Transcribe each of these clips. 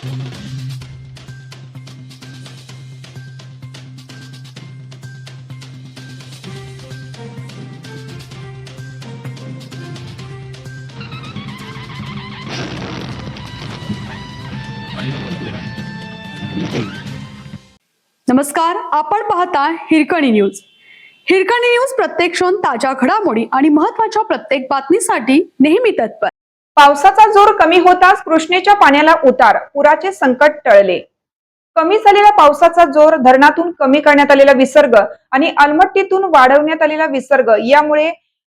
नमस्कार, आपण पाहता हिरकणी न्यूज. हिरकणी न्यूज प्रत्येक क्षण ताज्या घडामोडी आणि महत्त्वाच्या प्रत्येक बातमीसाठी नेहमी तत्पर. पावसाचा जोर कमी होताच कृष्णेच्या पाण्याला उतार, पुराचे संकट टळले. कमी झालेला पावसाचा जोर, धरणातून कमी करण्यात आलेला विसर्ग आणि अलमट्टीतून वाढवण्यात आलेला विसर्ग यामुळे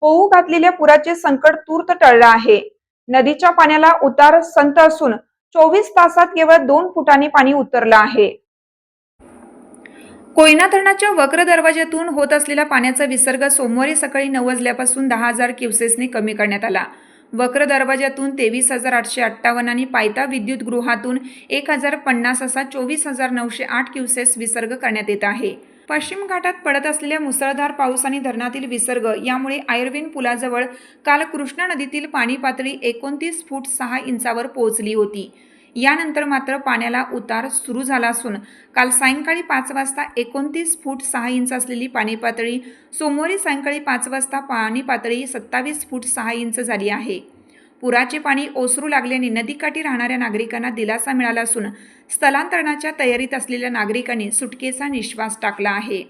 होऊ घातलेल्या पुराचे संकट तूर्त टळलं आहे. नदीच्या पाण्याला उतार संत असून 24 तासात केवळ 2 फुटांनी पाणी उतरलं आहे. कोयना धरणाच्या वक्र दरवाज्यातून होत असलेला पाण्याचा विसर्ग सोमवारी सकाळी 9 वाजल्यापासून 10,000 क्युसेसने कमी करण्यात आला. वक्र दरवाज्यातून 23,858 आणि पायथा विद्युत गृहातून 1,050 असा 24,908 क्युसेस विसर्ग करण्यात येत आहे. पश्चिम घाटात पडत असलेल्या मुसळधार पाऊस आणि धरणातील विसर्ग यामुळे आयर्विन पुलाजवळ काल कृष्णा नदीतील पाणी पातळी 29 फूट 6 इंचावर पोहोचली होती. यानंतर मात्र पाण्याला उतार सुरू झाला असून काल सायंकाळी 5 वाजता 29 फूट 6 इंच असलेली पाणी पातळी सोमवारी सायंकाळी 5 वाजता पाणी पातळी 27 फूट 6 इंच झाली आहे. पुराचे पाणी ओसरू लागल्याने नदीकाठी राहणाऱ्या नागरिकांना दिलासा मिळाला असून स्थलांतरणाच्या तयारीत असलेल्या नागरिकांनी सुटकेचा निश्वास टाकला आहे.